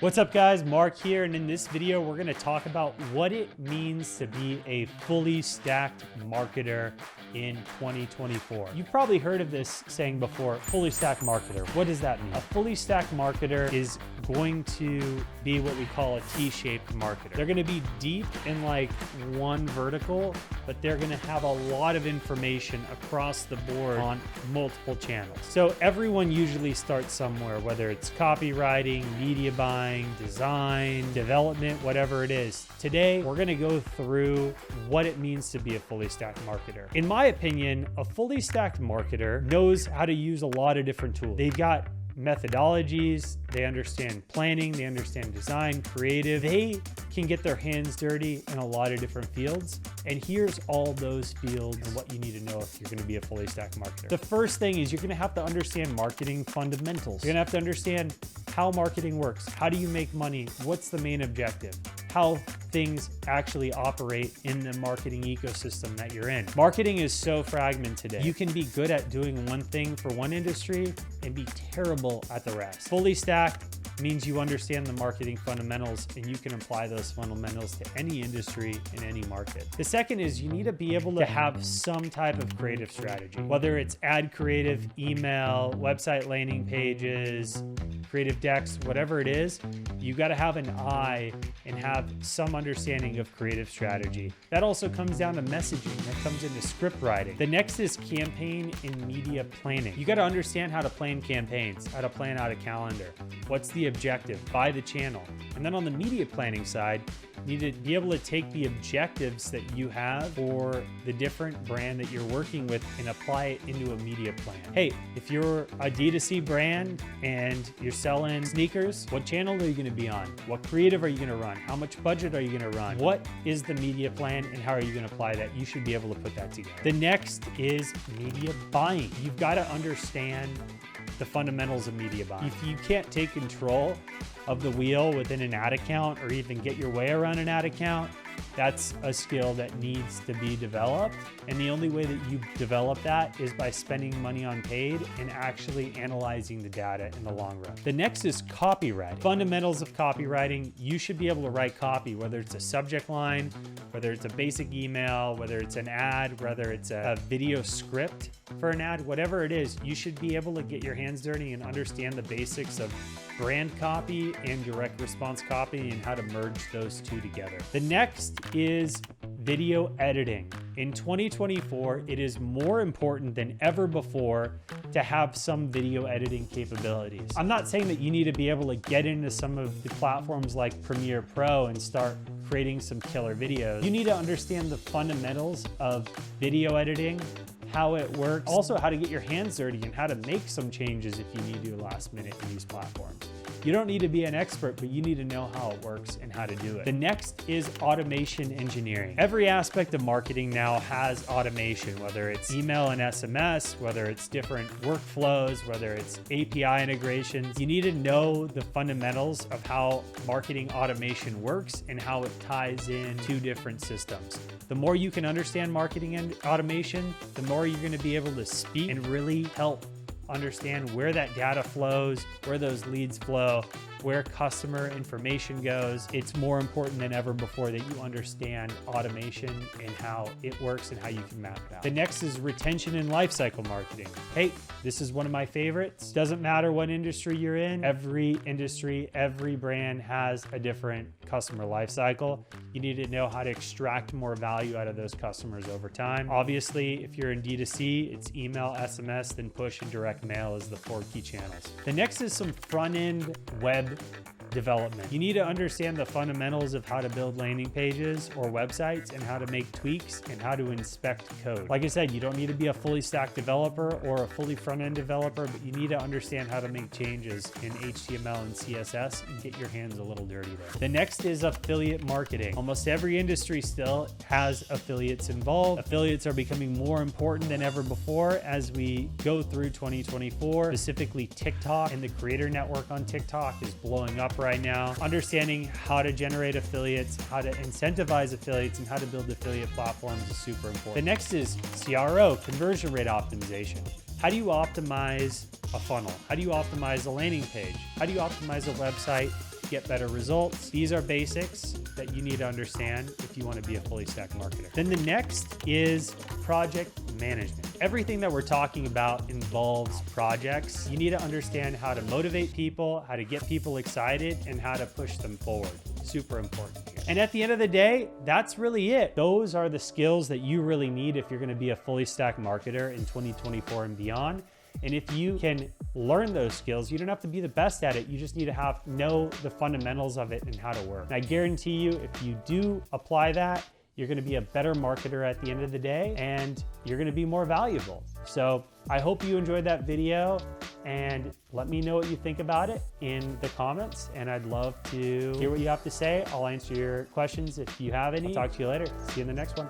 What's up guys, Mark here, and in this video we're going to talk about what it means to be a fully stacked marketer in 2024. You've probably heard of this saying before, fully stacked marketer. What does that mean? A fully stacked marketer is going to be what we call a T-shaped marketer. They're going to be deep in like one vertical, but they're going to have a lot of information across the board on multiple channels. So everyone usually starts somewhere, whether it's copywriting, media buying, design, development, whatever it is. Today, we're going to go through what it means to be a fully stacked marketer. In my opinion, a fully stacked marketer knows how to use a lot of different tools. They've got methodologies, they understand planning, they understand design, creative. They can get their hands dirty in a lot of different fields. And here's all those fields and what you need to know if you're going to be a fully stacked marketer. The first thing is you're going to have to understand marketing fundamentals. You're going to have to understand how marketing works. How do you make money? What's the main objective? How things actually operate in the marketing ecosystem that you're in. Marketing is so fragmented today. You can be good at doing one thing for one industry and be terrible at the rest. Fully stacked means you understand the marketing fundamentals and you can apply those fundamentals to any industry in any market. The second is you need to be able to have some type of creative strategy, whether it's ad creative, email, website landing pages, creative decks, whatever it is. You got to have an eye and have some understanding of creative strategy. That also comes down to messaging. That comes into script writing. The next is campaign and media planning. You got to understand how to plan campaigns, how to plan out a calendar. What's the objective by the channel? And then on the media planning side, you need to be able to take the objectives that you have for the different brand that you're working with and apply it into a media plan. Hey, if you're a D2C brand and you're selling sneakers, what channel are you going to be on? What creative are you going to run? How much budget are you going to run? What is the media plan and how are you going to apply that? You should be able to put that together. The next is media buying. You've got to understand the fundamentals of media buying. If you can't take control of the wheel within an ad account or even get your way around an ad account, that's a skill that needs to be developed. And the only way that you develop that is by spending money on paid and actually analyzing the data in the long run. The next is copywriting. Fundamentals of copywriting. You should be able to write copy, whether it's a subject line, whether it's a basic email, whether it's an ad, whether it's a video script for an ad, whatever it is, you should be able to get your hands dirty and understand the basics of brand copy and direct response copy and how to merge those two together. The next is video editing. In 2024, it is more important than ever before to have some video editing capabilities. I'm not saying that you need to be able to get into some of the platforms like Premiere Pro and start creating some killer videos. You need to understand the fundamentals of video editing, how it works, also how to get your hands dirty and how to make some changes if you need to last minute in these platforms. You don't need to be an expert, but you need to know how it works and how to do it. The next is automation engineering. Every aspect of marketing now has automation, whether it's email and SMS, whether it's different workflows, whether it's API integrations. You need to know the fundamentals of how marketing automation works and how it ties in to different systems. The more you can understand marketing and automation, the more you're going to be able to speak and really help understand where that data flows, where those leads flow, where customer information goes. It's more important than ever before that you understand automation and how it works and how you can map it out. The next is retention and lifecycle marketing. Hey, this is one of my favorites. Doesn't matter what industry you're in. Every industry, every brand has a different customer lifecycle. You need to know how to extract more value out of those customers over time. Obviously, if you're in D2C, it's email, SMS, then push and direct mail is the 4 key channels. The next is some front-end web development. You need to understand the fundamentals of how to build landing pages or websites and how to make tweaks and how to inspect code. Like I said, you don't need to be a fully stacked developer or a fully front-end developer, but you need to understand how to make changes in HTML and CSS and get your hands a little dirty there. The next is affiliate marketing. Almost every industry still has affiliates involved. Affiliates are becoming more important than ever before as we go through 2024. Specifically, TikTok and the creator network on TikTok is blowing up right now. Understanding how to generate affiliates, how to incentivize affiliates, and how to build affiliate platforms is super important. The next is CRO, conversion rate optimization. How do you optimize a funnel? How do you optimize a landing page? How do you optimize a website get better results. These are basics that you need to understand if you want to be a fully stacked marketer. Then the next is project management. Everything that we're talking about involves projects. You need to understand how to motivate people, how to get people excited, and how to push them forward. Super important here. And at the end of the day, that's really it. Those are the skills that you really need if you're going to be a fully stacked marketer in 2024 and beyond. And if you can learn those skills, you don't have to be the best at it. You just need to know the fundamentals of it and how to work. And I guarantee you, if you do apply that, you're going to be a better marketer at the end of the day, and you're going to be more valuable. So I hope you enjoyed that video, and let me know what you think about it in the comments. And I'd love to hear what you have to say. I'll answer your questions if you have any. I'll talk to you later. See you in the next one.